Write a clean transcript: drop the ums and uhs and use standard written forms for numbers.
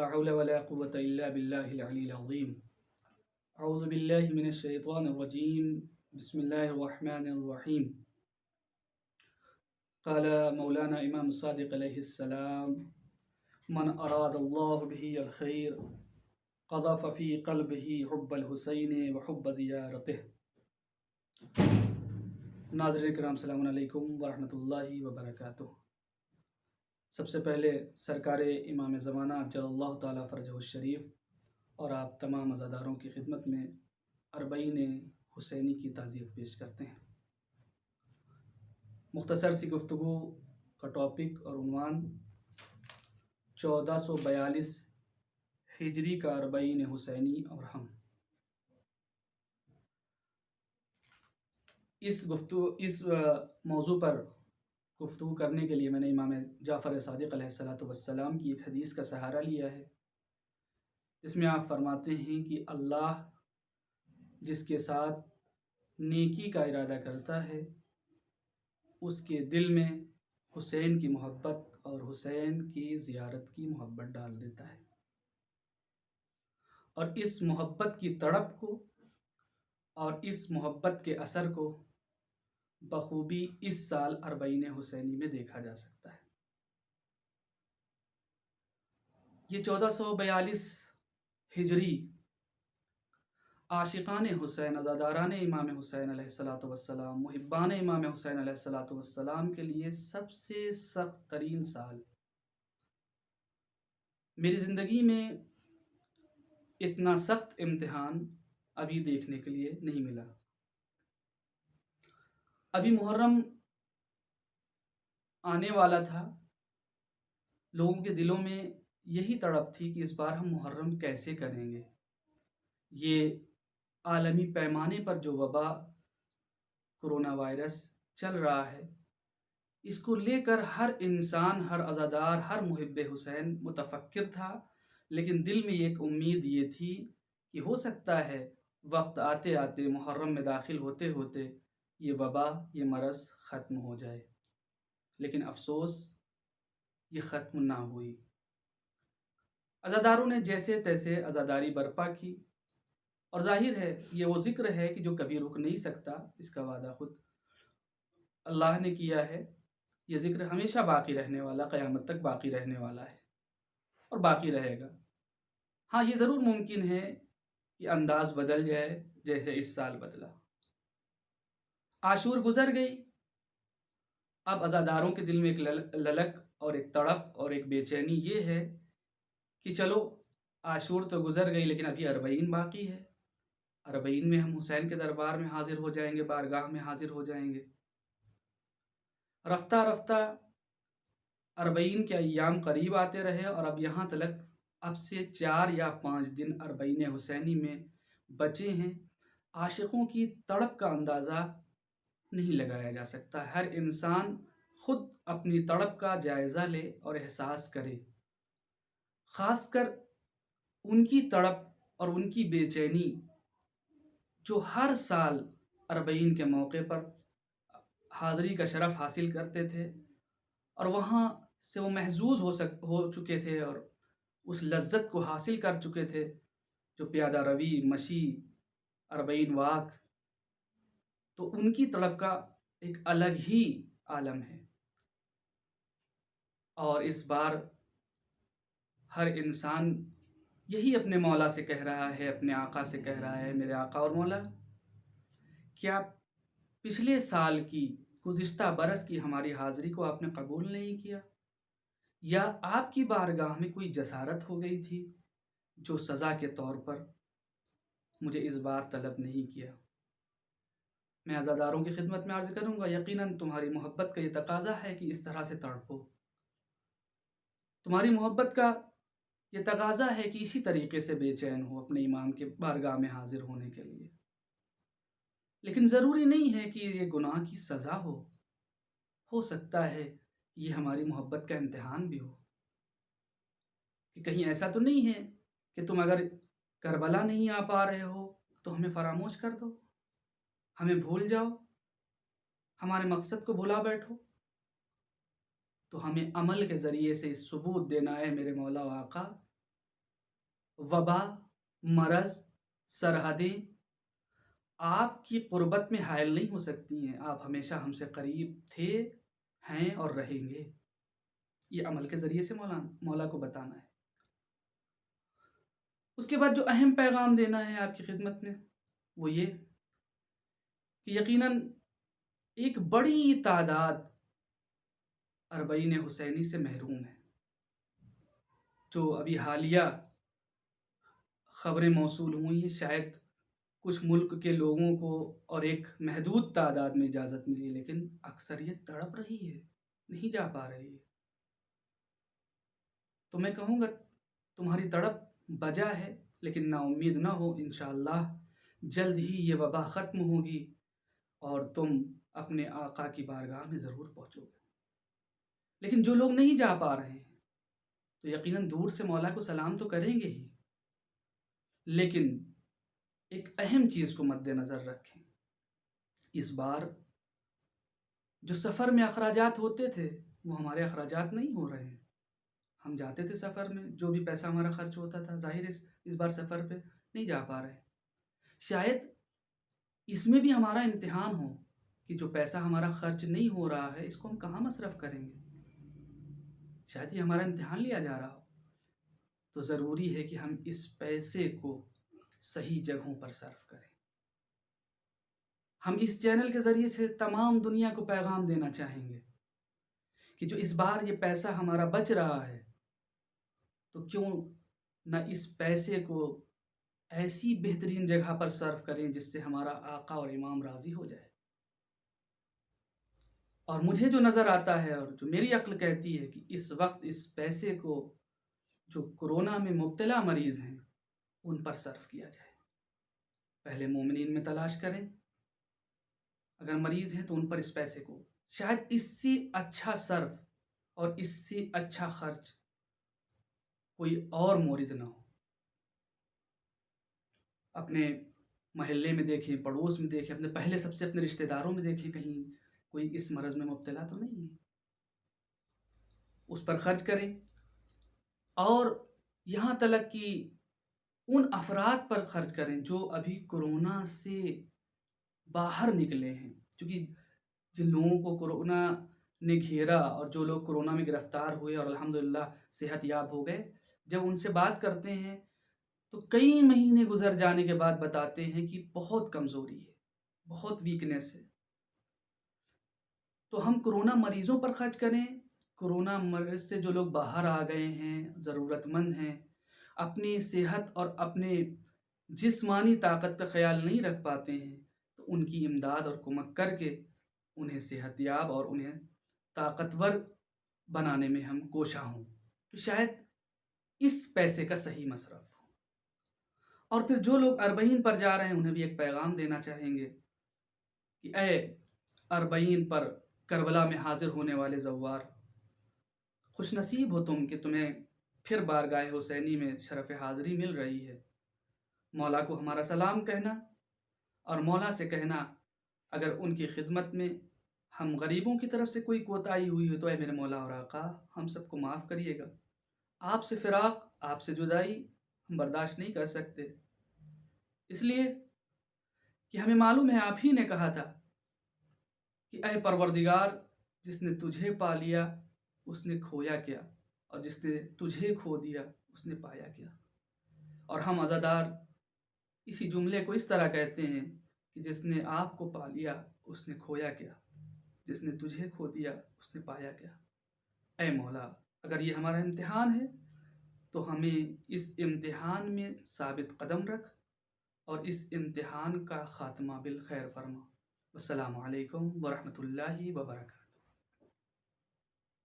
لا حول ولا قوة إلا بالله العلي العظيم. أعوذ بالله من الشيطان الرجيم. بسم الله الرحمن الرحيم. قال مولانا امام الصادق علیہ السلام: من اراد اللہ به الخیر قذف فی قلبه حب الحسین وحب زیارته. ناظرین کرام، السلام علیکم ورحمۃ اللہ وبرکاتہ. سب سے پہلے سرکار امام زمانہ عجل اللہ تعالیٰ فرجہ الشریف اور آپ تمام عزاداروں کی خدمت میں اربعین حسینی کی تعزیت پیش کرتے ہیں. مختصر سی گفتگو کا ٹاپک اور عنوان 1442 ہجری کا اربعین حسینی اور ہم. اس موضوع پر گفتگو کرنے کے لیے میں نے امام جعفر صادق علیہ السلام کی ایک حدیث کا سہارا لیا ہے، جس میں آپ فرماتے ہیں کہ اللہ جس کے ساتھ نیکی کا ارادہ کرتا ہے اس کے دل میں حسین کی محبت اور حسین کی زیارت کی محبت ڈال دیتا ہے، اور اس محبت کی تڑپ کو اور اس محبت کے اثر کو بخوبی اس سال اربعین حسینی میں دیکھا جا سکتا ہے. یہ 1442 ہجری عاشقان حسین، عزاداران امام حسین علیہ السلام، محبان امام حسین علیہ السلام کے لیے سب سے سخت ترین سال. میری زندگی میں اتنا سخت امتحان ابھی دیکھنے کے لیے نہیں ملا. ابھی محرم آنے والا تھا، لوگوں کے دلوں میں یہی تڑپ تھی کہ اس بار ہم محرم کیسے کریں گے. یہ عالمی پیمانے پر جو وبا کرونا وائرس چل رہا ہے، اس کو لے کر ہر انسان، ہر عزادار، ہر محب حسین متفکر تھا، لیکن دل میں ایک امید یہ تھی کہ ہو سکتا ہے وقت آتے آتے، محرم میں داخل ہوتے ہوتے یہ وبا، یہ مرض ختم ہو جائے. لیکن افسوس یہ ختم نہ ہوئی. عزاداروں نے جیسے تیسے عزاداری برپا کی، اور ظاہر ہے یہ وہ ذکر ہے کہ جو کبھی رک نہیں سکتا. اس کا وعدہ خود اللہ نے کیا ہے. یہ ذکر ہمیشہ باقی رہنے والا، قیامت تک باقی رہنے والا ہے اور باقی رہے گا. ہاں، یہ ضرور ممکن ہے کہ انداز بدل جائے جیسے اس سال بدلا. عاشور گزر گئی، اب عزاداروں کے دل میں ایک للک اور ایک تڑپ اور ایک بے چینی یہ ہے کہ چلو عاشور تو گزر گئی، لیکن ابھی اربعین باقی ہے. اربعین میں ہم حسین کے دربار میں حاضر ہو جائیں گے، بارگاہ میں حاضر ہو جائیں گے. رفتہ رفتہ اربعین کے ایام قریب آتے رہے، اور اب یہاں تلک اب سے 4 یا 5 دن اربعین حسینی میں بچے ہیں. عاشقوں کی تڑپ کا اندازہ نہیں لگایا جا سکتا. ہر انسان خود اپنی تڑپ کا جائزہ لے اور احساس کرے، خاص کر ان کی تڑپ اور ان کی بے چینی جو ہر سال اربعین کے موقع پر حاضری کا شرف حاصل کرتے تھے، اور وہاں سے وہ محظوظ ہو چکے تھے اور اس لذت کو حاصل کر چکے تھے جو پیادہ روی، مشی، اربعین واک. تو ان کی تڑپ کا ایک الگ ہی عالم ہے. اور اس بار ہر انسان یہی اپنے مولا سے کہہ رہا ہے، اپنے آقا سے کہہ رہا ہے: میرے آقا اور مولا، کیا پچھلے سال کی، گزشتہ برس کی ہماری حاضری کو آپ نے قبول نہیں کیا، یا آپ کی بارگاہ میں کوئی جسارت ہو گئی تھی جو سزا کے طور پر مجھے اس بار طلب نہیں کیا؟ میں عزاداروں کی خدمت میں عرض کروں گا، یقیناً تمہاری محبت کا یہ تقاضا ہے کہ اس طرح سے تڑپو. تمہاری محبت کا یہ تقاضا ہے کہ اسی طریقے سے بے چین ہو اپنے امام کے بارگاہ میں حاضر ہونے کے لیے. لیکن ضروری نہیں ہے کہ یہ گناہ کی سزا ہو سکتا ہے یہ ہماری محبت کا امتحان بھی ہو. کہ کہیں ایسا تو نہیں ہے کہ تم اگر کربلا نہیں آ پا رہے ہو تو ہمیں فراموش کر دو، ہمیں بھول جاؤ، ہمارے مقصد کو بھلا بیٹھو. تو ہمیں عمل کے ذریعے سے اس ثبوت دینا ہے میرے مولا و آقا वबा, मरज़, सरहदें आप की क़ुर्बत में हायल नहीं हो सकती हैं। आप हमेशा हमसे करीब थे, हैं और रहेंगे। ये अमल के ज़रिए से मौला को बताना है। उसके बाद जो अहम पैगाम देना है आपकी खिदमत में, वो ये कि यकीनन एक बड़ी तादाद अरबईन हुसैनी से महरूम है। जो अभी हालिया ख़बरें मौसूल हुई हैं, शायद कुछ मुल्क के लोगों को और एक महदूद तादाद में इजाज़त मिली है, लेकिन अक्सरियत तड़प रही है, नहीं जा पा रही है। तो मैं कहूँगा तुम्हारी तड़प बजा है, लेकिन नाउम्मीद ना हो। इंशाअल्लाह जल्द ही ये वबा ख़त्म होगी और तुम अपने आका की बारगाह में ज़रूर पहुँचोगे। लेकिन जो लोग नहीं जा पा रहे हैं तो यकीनन दूर से मौला को सलाम तो करेंगे ही, लेकिन एक अहम चीज़ को मद्देनज़र रखें। इस बार जो सफ़र में अखराजात होते थे वो हमारे अखराजात नहीं हो रहे हैं। हम जाते थे सफ़र में, जो भी पैसा हमारा खर्च होता था, ज़ाहिर है इस बार सफ़र पे नहीं जा पा रहे। शायद इसमें भी हमारा इम्तिहान हो कि जो पैसा हमारा खर्च नहीं हो रहा है इसको हम कहाँ मसरफ़ करेंगे। शायद ये हमारा इम्तिहान लिया जा रहा हो। तो ज़रूरी है कि हम इस पैसे को सही जगहों पर सर्फ करें। हम इस चैनल के ज़रिए से तमाम दुनिया को पैगाम देना चाहेंगे कि जो इस बार ये पैसा हमारा बच रहा है, तो क्यों न इस पैसे को ऐसी बेहतरीन जगह पर सर्व करें जिससे हमारा आका और इमाम राज़ी हो जाए। और मुझे जो नज़र आता है और जो मेरी अक्ल कहती है कि इस वक्त इस पैसे को जो कोरोना में मुब्तला मरीज़ हैं उन पर सर्व किया जाए। पहले मोमिनीन में तलाश करें, अगर मरीज़ हैं तो उन पर इस पैसे को, शायद इससे अच्छा सर्व और इससे अच्छा खर्च कोई और मोरिद ना हो। अपने महल्ले में देखें, पड़ोस में देखें, अपने पहले सबसे अपने रिश्तेदारों में देखें, कहीं कोई इस मरज़ में मुब्तला तो नहीं है, उस पर खर्च करें। और यहाँ तलक कि उन अफराद पर खर्च करें जो अभी कोरोना से बाहर निकले हैं, क्योंकि जिन लोगों को कोरोना ने घेरा और जो लोग कोरोना में गिरफ्तार हुए और अल्हम्दुलिल्लाह सेहतयाब हो गए, जब उनसे बात करते हैं तो कई महीने गुजर जाने के बाद बताते हैं कि बहुत कमज़ोरी है, बहुत वीकनेस है। तो हम कोरोना मरीज़ों पर खर्च करें, कोरोना मरीज़ से जो लोग बाहर आ गए हैं, ज़रूरतमंद हैं, अपनी सेहत और अपने जिस्मानी ताकत का ख्याल नहीं रख पाते हैं, तो उनकी इमदाद और कुमक करके उन्हें सेहतयाब और उन्हें ताकतवर बनाने में हम कोशा हों। तो शायद इस पैसे का सही मसरफ़ हो। और फिर जो लोग अरबईन पर जा रहे हैं उन्हें भी एक पैगाम देना चाहेंगे कि ऐ अरबईन पर करबला में हाजिर होने वाले ज़व्वार, खुशनसीब हो तुम कि तुम्हें फिर बारगाह हुसैनी में शरफ़ हाज़िरी मिल रही है। मौला को हमारा सलाम कहना और मौला से कहना अगर उनकी खिदमत में हम गरीबों की तरफ से कोई कोताही हुई हो तो ऐ मेरे मौला और आका हम सबको माफ़ करिएगा। आपसे फ़िराक, आपसे जुदाई हम बर्दाश्त नहीं कर सकते, इसलिए कि हमें मालूम है आप ही ने कहा था कि ऐ परवरदिगार, जिसने तुझे पा लिया उसने खोया क्या, और जिसने तुझे खो दिया उसने पाया क्या। और हम अज़ादार इसी जुमले को इस तरह कहते हैं कि जिसने आपको पा लिया उसने खोया क्या, जिसने तुझे खो दिया उसने पाया क्या। ऐ मौला, अगर ये हमारा इम्तिहान है तो हमें इस इम्तिहान में साबित कदम रख और इस इम्तिहान का ख़ात्मा बिल खैर फरमा। अस्सलामु अलैकुम व रहमतुल्लाहि व बरकातहू।